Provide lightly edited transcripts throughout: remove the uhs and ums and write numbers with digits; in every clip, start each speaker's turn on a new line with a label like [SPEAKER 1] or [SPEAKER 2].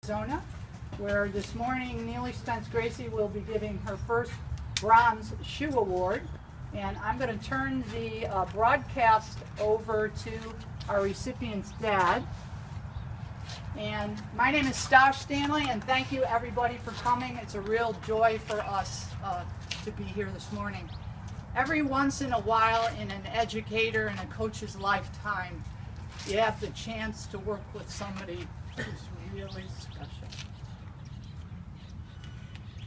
[SPEAKER 1] Arizona, where this morning Neely, Spence, Gracey will be giving her first Bronze Shoe Award. And I'm going to turn the broadcast over to our recipient's dad. And my name is Stanley, and thank you everybody for coming. It's a real joy for us to be here this morning. Every once in a while in an educator and a coach's lifetime, you have the chance to work with somebody who's really special.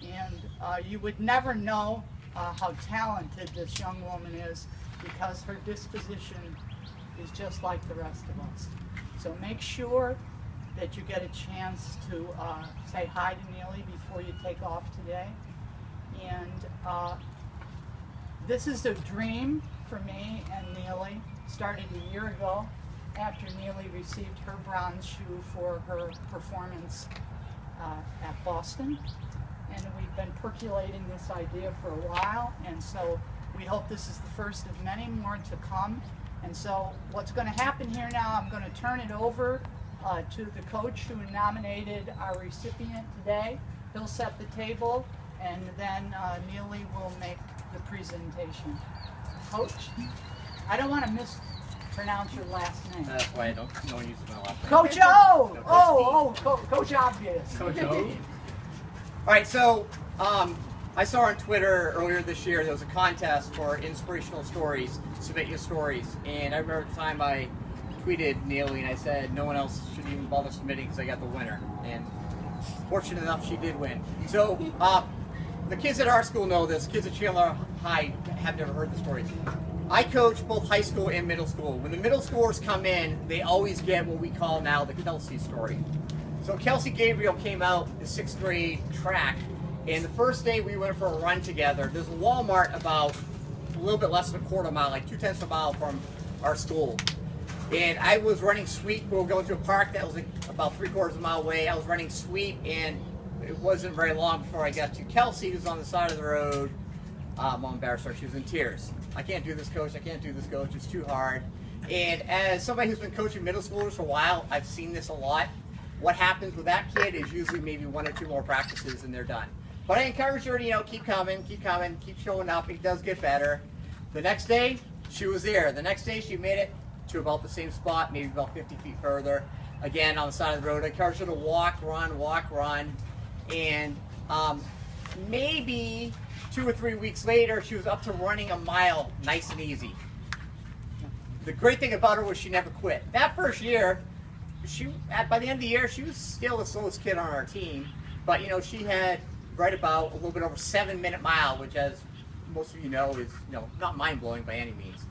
[SPEAKER 1] And you would never know how talented this young woman is, because her disposition is just like the rest of us. So make sure that you get a chance to say hi to Neely before you take off today. And this is a dream for me and Neely. Started a year ago after Neely received her bronze shoe for her performance at Boston. And we've been percolating this idea for a while, and so we hope this is the first of many more to come. And so what's going to happen here now, I'm going to turn it over to the coach who nominated our recipient today. He'll set the table, and then Neely will make the presentation. Coach, I don't want to mispronounce your last name.
[SPEAKER 2] That's why I don't know when you use my last name.
[SPEAKER 1] Coach O! Coach Obvious.
[SPEAKER 2] Coach O. All right, so I saw on Twitter earlier this year there was a contest for inspirational stories. Submit your stories, and I remember the time I tweeted Neely and I said no one else should even bother submitting because I got the winner. And fortunate enough, she did win. So the kids at our school know this. Kids at Chandler High have never heard the story. I coach both high school and middle school. When the middle schoolers come in, they always get what we call now the Kelseys story. So Kelsey Gabriel came out in 6th grade track, and the first day we went for a run together. There's a Walmart about a little bit less than a quarter mile, like 2/10 of a mile from our school. And I was running sweep. We were going to a park that was like about 3/4 of a mile away. I was running sweep, and it wasn't very long before I got to Kelsey, who's on the side of the road. I'm embarrassed her. She was in tears. I can't do this, coach. I can't do this, coach. It's too hard. And as somebody who's been coaching middle schoolers for a while, I've seen this a lot. What happens with that kid is usually maybe 1 or 2 more practices and they're done. But I encourage her to, keep coming, keep showing up. It does get better. The next day, she was there. The next day, she made it to about the same spot, maybe about 50 feet further. Again, on the side of the road. I encourage her to walk, run. And maybe 2 or 3 weeks later, she was up to running a mile, nice and easy. The great thing about her was she never quit. That first year, by the end of the year, she was still the slowest kid on our team, but she had right about a little bit over 7-minute mile, which, as most of you know, is not mind-blowing by any means.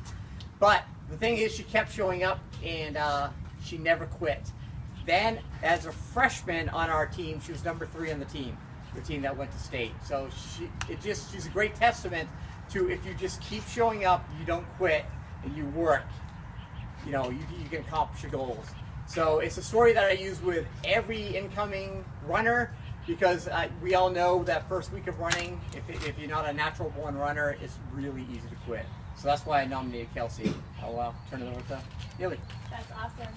[SPEAKER 2] But the thing is, she kept showing up, and she never quit. Then, as a freshman on our team, she was number 3 on the team that went to state. So she's a great testament to, if you just keep showing up, you don't quit, and you work, you can accomplish your goals. So it's a story that I use with every incoming runner, because we all know that first week of running, if you're not a natural born runner, it's really easy to quit. So that's why I nominated Kelsey. I'll turn it over to Neely.
[SPEAKER 3] That's awesome.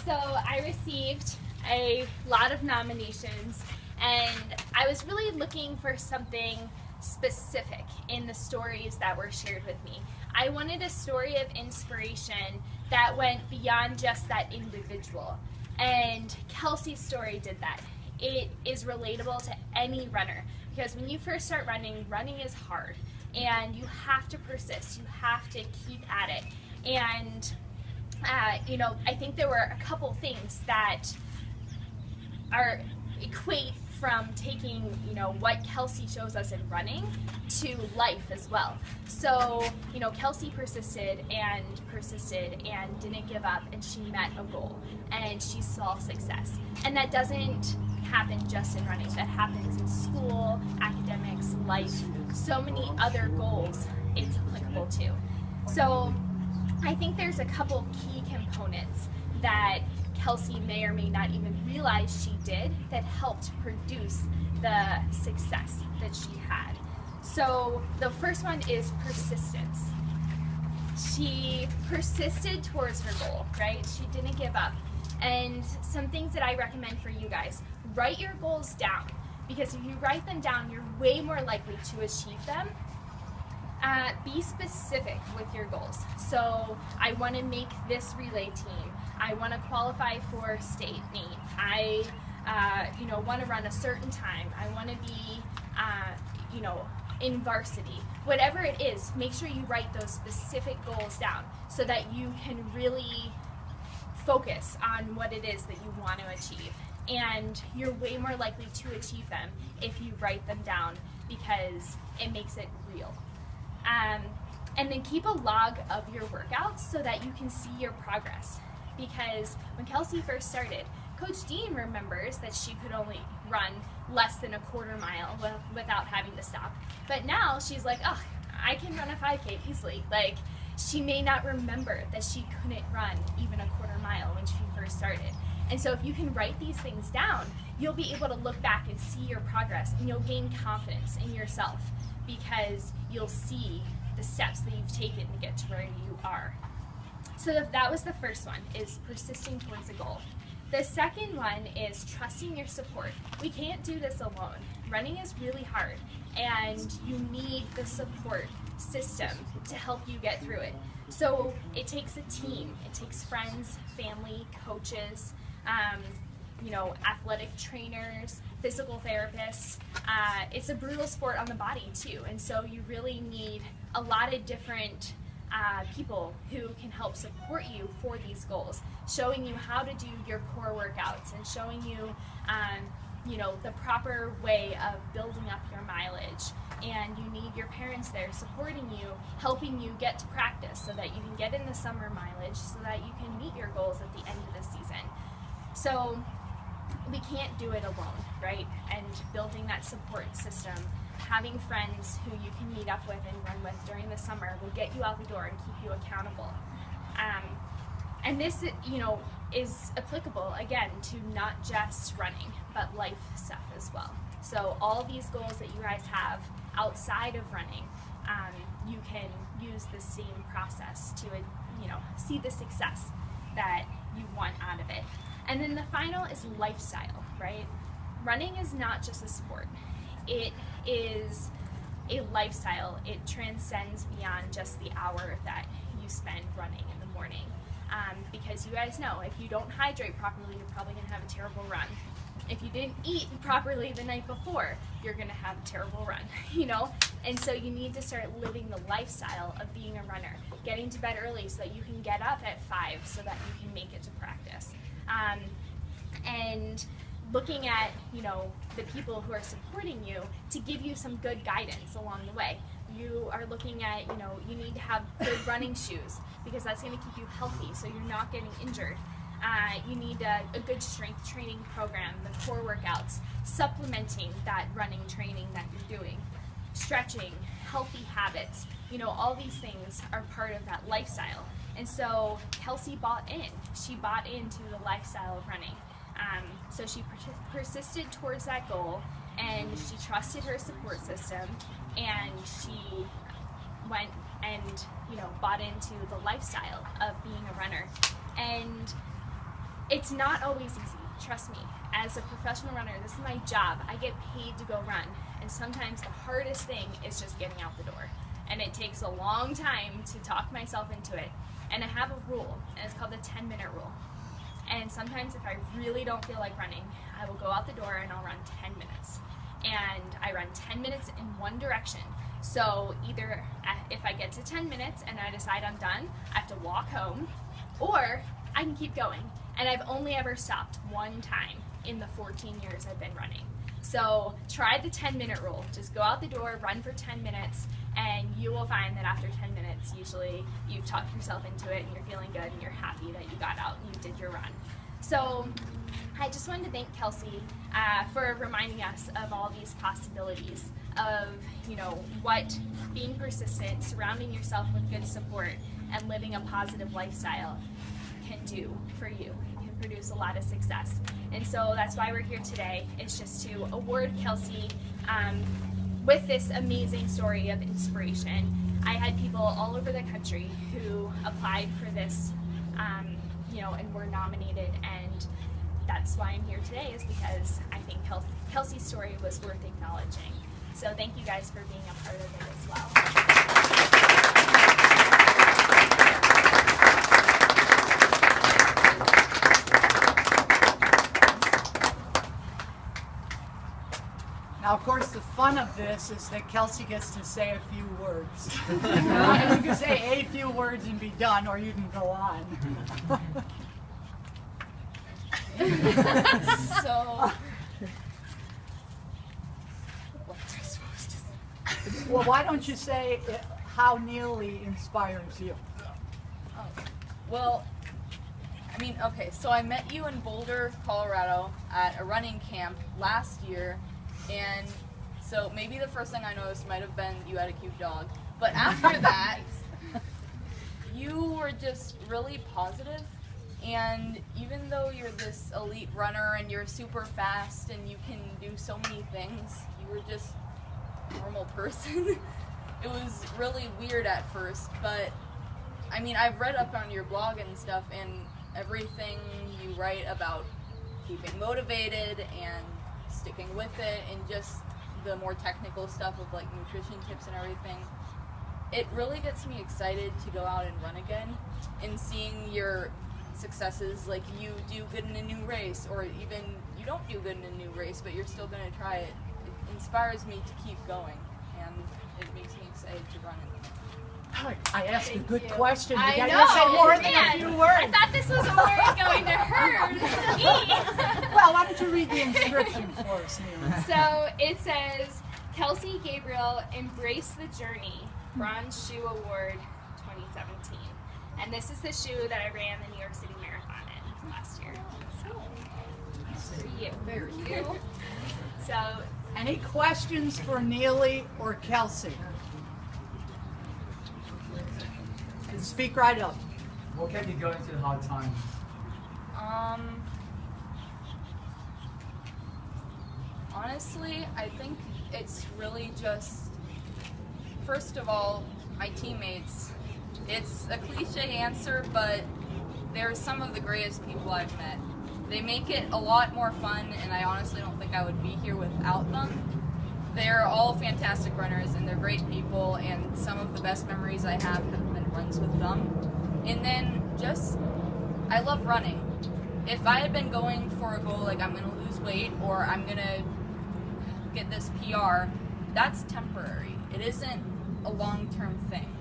[SPEAKER 3] So I received a lot of nominations, and I was really looking for something specific in the stories that were shared with me. I wanted a story of inspiration that went beyond just that individual. And Kelsey's story did that. It is relatable to any runner, because when you first start running, running is hard, and you have to persist. You have to keep at it. And I think there were a couple things that equate from taking, what Kelsey shows us in running to life as well. So, Kelsey persisted and didn't give up, and she met a goal, and she saw success. And that doesn't happen just in running. That happens in school, academics, life, so many other goals it's applicable to. So I think there's a couple key components that Kelsey may or may not even realize she did that helped produce the success that she had. So the first one is persistence. She persisted towards her goal, right? She didn't give up. And some things that I recommend for you guys: write your goals down, because if you write them down, you're way more likely to achieve them. Be specific with your goals. So I want to make this relay team. I want to qualify for state meet. I want to run a certain time. I want to be, in varsity. Whatever it is, make sure you write those specific goals down so that you can really focus on what it is that you want to achieve. And you're way more likely to achieve them if you write them down, because it makes it real. And then keep a log of your workouts so that you can see your progress. Because when Kelsey first started, Coach Dean remembers that she could only run less than a quarter mile without having to stop. But now she's like, oh, I can run a 5K easily. Like, she may not remember that she couldn't run even a quarter mile when she first started. And so if you can write these things down, you'll be able to look back and see your progress, and you'll gain confidence in yourself because you'll see the steps that you've taken to get to where you are. So that was the first one, is persisting towards a goal. The second one is trusting your support. We can't do this alone. Running is really hard, and you need the support system to help you get through it. So it takes a team. It takes friends, family, coaches, athletic trainers, physical therapists. It's a brutal sport on the body too, and so you really need a lot of different people who can help support you for these goals, showing you how to do your core workouts and showing you, the proper way of building up your mileage. And you need your parents there supporting you, helping you get to practice so that you can get in the summer mileage so that you can meet your goals at the end of the season. So we can't do it alone, right? And building that support system, having friends who you can meet up with and run with during the summer will get you out the door and keep you accountable. And this, is applicable, again, to not just running, but life stuff as well. So all these goals that you guys have outside of running, you can use the same process to, see the success that you want out of it. And then the final is lifestyle, right? Running is not just a sport. It is a lifestyle. It transcends beyond just the hour that you spend running in the morning. Because you guys know, if you don't hydrate properly, you're probably going to have a terrible run. If you didn't eat properly the night before, you're going to have a terrible run, And so you need to start living the lifestyle of being a runner, getting to bed early so that you can get up at 5 so that you can make it to practice. And looking at, the people who are supporting you to give you some good guidance along the way. You are looking at, you need to have good running shoes because that's going to keep you healthy so you're not getting injured. You need a good strength training program, the core workouts, supplementing that running training that you're doing, stretching, healthy habits. All these things are part of that lifestyle. And so Kelsey bought in. She bought into the lifestyle of running. So she persisted towards that goal, and she trusted her support system, and she went and bought into the lifestyle of being a runner. And it's not always easy, trust me. As a professional runner, this is my job. I get paid to go run, and sometimes the hardest thing is just getting out the door. And it takes a long time to talk myself into it. And I have a rule, and it's called the 10-minute rule. And sometimes if I really don't feel like running, I will go out the door and I'll run 10 minutes. And I run 10 minutes in one direction. So either if I get to 10 minutes and I decide I'm done, I have to walk home, or I can keep going. And I've only ever stopped one time in the 14 years I've been running. So try the 10-minute rule. Just go out the door, run for 10 minutes, and you will find that after 10 minutes, usually you've talked yourself into it and you're feeling good and you're happy that you got out and you did your run. So I just wanted to thank Kelsey for reminding us of all these possibilities of, what being persistent, surrounding yourself with good support, and living a positive lifestyle can do for you. It can produce a lot of success. And so that's why we're here today, is just to award Kelsey with this amazing story of inspiration. I had people all over the country who applied for this, and were nominated, and that's why I'm here today, is because I think Kelsey's story was worth acknowledging. So thank you guys for being a part of it as well.
[SPEAKER 1] Now, of course, the fun of this is that Kelsey gets to say a few words. You can say a few words and be done, or you can go on.
[SPEAKER 4] So,
[SPEAKER 1] Well, why don't you say how Neely inspires you?
[SPEAKER 4] well, I mean, okay, so I met you in Boulder, Colorado at a running camp last year, and so maybe the first thing I noticed might have been you had a cute dog, but after that, you were just really positive, and even though you're this elite runner and you're super fast and you can do so many things, you were just a normal person. It was really weird at first, but I mean, I've read up on your blog and stuff, and everything you write about keeping motivated and sticking with it, and just the more technical stuff of like nutrition tips and everything, it really gets me excited to go out and run again, and seeing your successes, like you do good in a new race, or even you don't do good in a new race but you're still going to try it. It inspires me to keep going, and it makes me excited to run it.
[SPEAKER 1] I asked a good
[SPEAKER 3] you.
[SPEAKER 1] question.
[SPEAKER 3] I
[SPEAKER 1] You
[SPEAKER 3] know.
[SPEAKER 1] gotta say more than a
[SPEAKER 3] Man,
[SPEAKER 1] few
[SPEAKER 3] I
[SPEAKER 1] words.
[SPEAKER 3] thought this was a word going to her. Me.
[SPEAKER 1] Well, why don't you read the inscription for us, Neely?
[SPEAKER 3] So it says, Kelsey Gabriel, Embrace the Journey, Bronze Shoe Award 2017. And this is the shoe that I ran the New York City Marathon in last year. So, for you.
[SPEAKER 1] Very cute.
[SPEAKER 3] So,
[SPEAKER 1] Any questions for Neely or Kelsey? Speak right up.
[SPEAKER 5] What kept you going through hard times?
[SPEAKER 4] Honestly, I think it's really just, first of all, my teammates. It's a cliche answer, but they're some of the greatest people I've met. They make it a lot more fun, and I honestly don't think I would be here without them. They're all fantastic runners, and they're great people, and some of the best memories I have been runs with them. And then just, I love running. If I had been going for a goal like I'm going to lose weight or I'm going to get this PR, that's temporary. It isn't a long-term thing.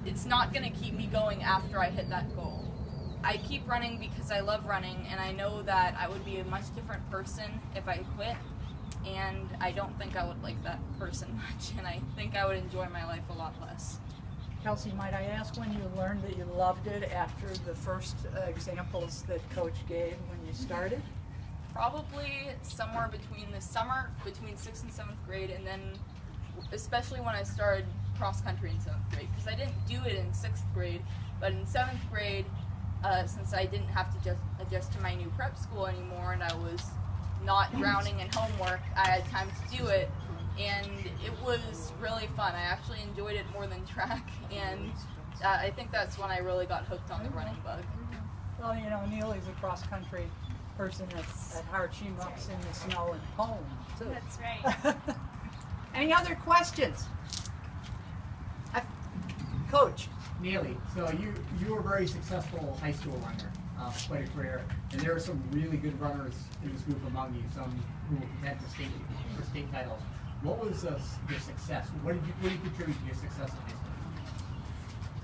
[SPEAKER 4] It's not going to keep me going after I hit that goal. I keep running because I love running, and I know that I would be a much different person if I quit, and I don't think I would like that person much, and I think I would enjoy my life a lot less.
[SPEAKER 1] Kelsey, might I ask when you learned that you loved it after the first examples that Coach gave when you started?
[SPEAKER 4] Probably somewhere between the summer, between 6th and 7th grade, and then especially when I started cross country in 7th grade, because I didn't do it in 6th grade, but in 7th grade, since I didn't have to just adjust to my new prep school anymore, and I was not drowning in homework, I had time to do it, and it was really fun. I actually enjoyed it more than track, and I think that's when I really got hooked on the running bug.
[SPEAKER 1] Well, you know, Neely's a cross-country person at heart. She mucks in the snow and home, too.
[SPEAKER 3] that's right.
[SPEAKER 1] Any other questions? Coach.
[SPEAKER 5] Neely, so you were a very successful high school runner, quite a career, and there are some really good runners in this group among you, some who will contend for state titles. What was your success? What did you contribute to your success in high school?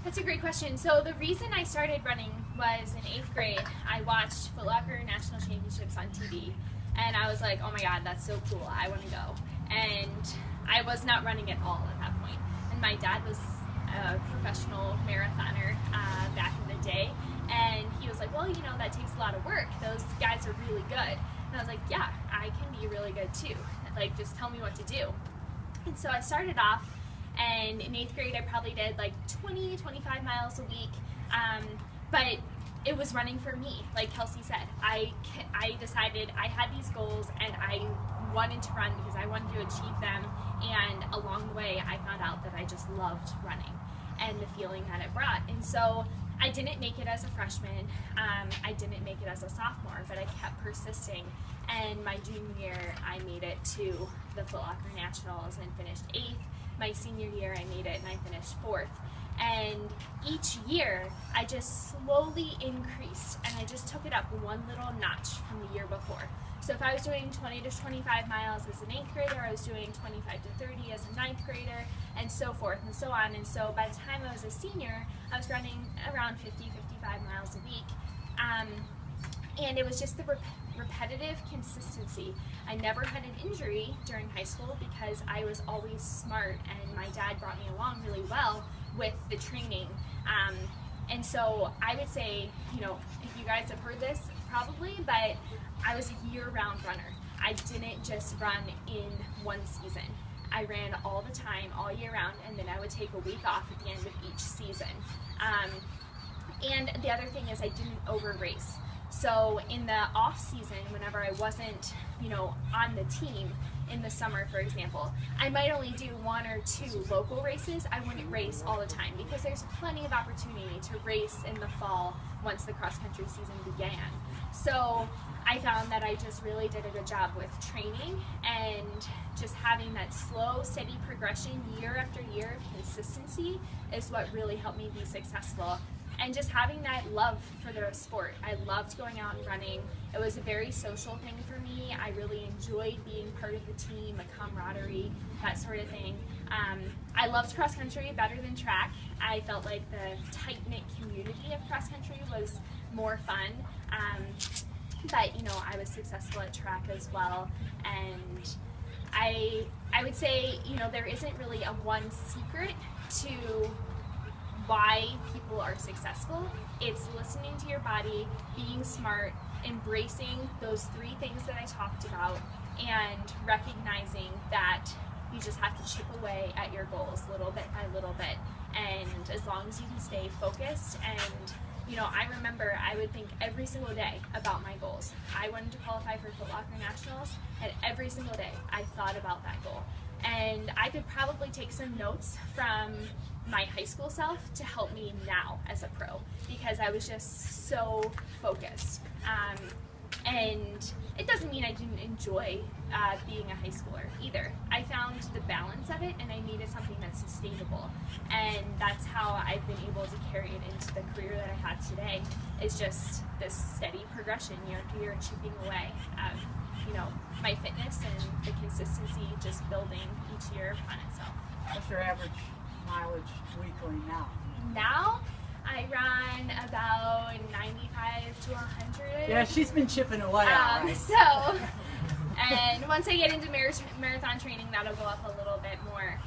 [SPEAKER 3] That's a great question. So the reason I started running was in 8th grade. I watched Foot Locker National Championships on TV, and I was like, oh my God, that's so cool. I want to go. And I was not running at all at that point. And my dad was a professional marathoner back in the day, and he was like, well, you know, that takes a lot of work. Those guys are really good. And I was like, yeah, I can be really good too. Like, just tell me what to do. And so I started off, and in 8th grade I probably did like 20-25 miles a week, but it was running for me. Like Kelsey said, I decided I had these goals and I wanted to run because I wanted to achieve them, and along the way I found out that I just loved running and the feeling that it brought. And so I didn't make it as a freshman, I didn't make it as a sophomore, but I kept persisting, and my junior year I made it to the LaceLocker Nationals and finished 8th. My senior year I made it and I finished 4th. And each year I just slowly increased, and I just took it up one little notch from the year before. So if I was doing 20 to 25 miles as an 8th grader, I was doing 25 to 30 as a 9th grader, and so forth and so on. And so by the time I was a senior, I was running around 50, 55 miles a week. And it was just the repetitive consistency. I never had an injury during high school because I was always smart, and my dad brought me along really well with the training. And so I would say, you know, if you guys have heard this probably, but I was a year-round runner. I didn't just run in one season. I ran all the time, all year round, and then I would take a week off at the end of each season. And the other thing is I didn't over-race. So in the off season, whenever I wasn't, you know, on the team in the summer, for example, I might only do 1 or 2 local races. I wouldn't race all the time because there's plenty of opportunity to race in the fall once the cross-country season began. So I found that I just really did a good job with training and just having that slow, steady progression year after year of consistency is what really helped me be successful. And just having that love for the sport. I loved going out and running. It was a very social thing for me. I really enjoyed being part of the team, a camaraderie, that sort of thing. I loved cross country better than track. I felt like the tight-knit community of cross country was more fun. But you know, I was successful at track as well. And I would say, you know, there isn't really a one secret to why people are successful. It's listening to your body, being smart, embracing those 3 things that I talked about, and recognizing that you just have to chip away at your goals little bit by little bit. And as long as you can stay focused, and you know, I remember I would think every single day about my goals. I wanted to qualify for LaceLocker Nationals, and every single day I thought about that goal. And I could probably take some notes from my high school self to help me now as a pro, because I was just so focused. And it doesn't mean I didn't enjoy being a high schooler either. I found the balance of it, and I needed something that's sustainable. And that's how I've been able to carry it into the career that I have today. It's just this steady progression year after year, chipping away at, you know, my fitness and the consistency just building each year upon itself.
[SPEAKER 1] What's your average mileage weekly now?
[SPEAKER 3] Now, I run about 95 to 100.
[SPEAKER 1] Yeah, she's been chipping away. Right.
[SPEAKER 3] So, and once I get into marathon training, that'll go up a little bit more,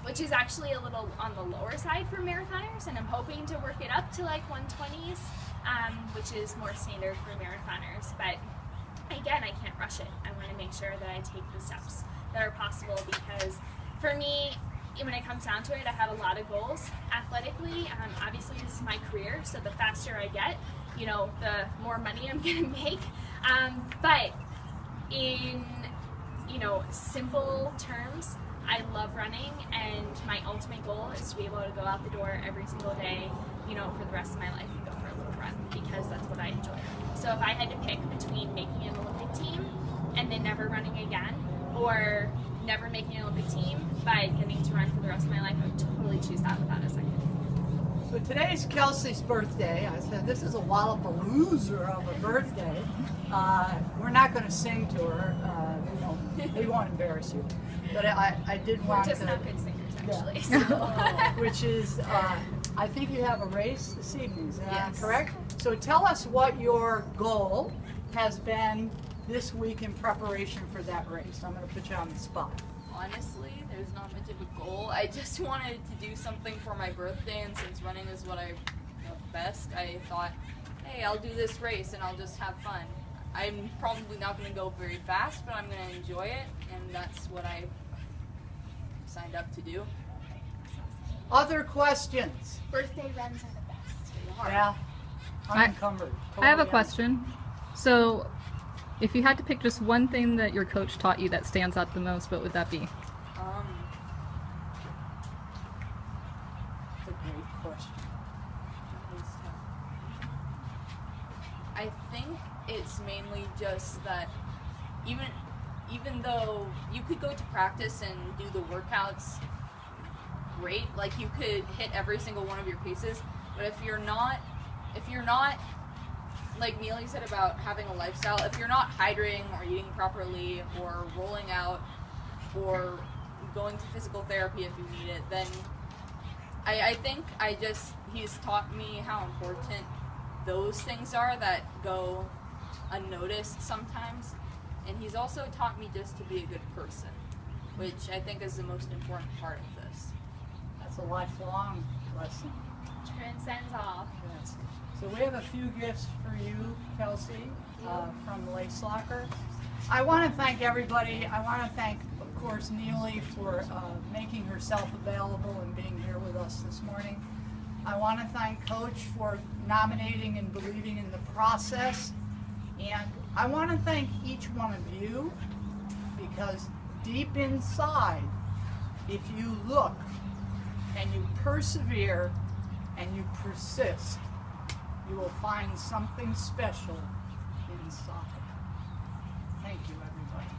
[SPEAKER 3] which is actually a little on the lower side for marathoners, and I'm hoping to work it up to like 120s, which is more standard for marathoners. But again, I can't rush it. I want to make sure that I take the steps that are possible, because for me, when it comes down to it, I have a lot of goals athletically. Obviously, this is my career, so the faster I get, you know, the more money I'm going to make. But in, you know, simple terms, I love running, and my ultimate goal is to be able to go out the door every single day, you know, for the rest of my life and go for a little run, because that's what I enjoy. So if I had to pick between making an Olympic team and then never running again, or never making an Olympic team by getting to run for the rest of my life, I would totally choose that without a second.
[SPEAKER 1] So today's Kelsey's birthday. I said this is a Wallapalooza of a birthday. We're not going to sing to her. You know, we won't embarrass you. But I did want to.
[SPEAKER 3] We're just not good singers, actually.
[SPEAKER 1] Yeah.
[SPEAKER 3] So.
[SPEAKER 1] Which is, I think you have a race this evening. Is that
[SPEAKER 3] Yes.
[SPEAKER 1] correct? So tell us what your goal has been this week in preparation for that race. I'm going to put you on the spot.
[SPEAKER 4] Honestly, there's not much of a goal. I just wanted to do something for my birthday, and since running is what I know best, I thought, hey, I'll do this race and I'll just have fun. I'm probably not going to go very fast, but I'm going to enjoy it, and that's what I signed up to do.
[SPEAKER 1] Other questions?
[SPEAKER 3] Birthday runs are the best.
[SPEAKER 1] Yeah. Unencumbered.
[SPEAKER 6] I have a
[SPEAKER 1] Totally
[SPEAKER 6] question. So, if you had to pick just one thing that your coach taught you that stands out the most, what would that be?
[SPEAKER 1] That's a great question.
[SPEAKER 4] it's mainly just that even though you could go to practice and do the workouts great, like you could hit every single one of your paces, but if you're not like Neely said about having a lifestyle, if you're not hydrating or eating properly or rolling out or going to physical therapy if you need it, then I think he's taught me how important those things are that go unnoticed sometimes. And he's also taught me just to be a good person, which I think is the most important part of this.
[SPEAKER 1] That's a lifelong lesson.
[SPEAKER 3] Transcends all.
[SPEAKER 1] Yes. So we have a few gifts for you, Kelsey, from LaceLocker. I want to thank everybody. I want to thank, of course, Neely for making herself available and being here with us this morning. I want to thank Coach for nominating and believing in the process. And I want to thank each one of you, because deep inside, if you look and you persevere and you persist, you will find something special in soccer. Thank you, everybody.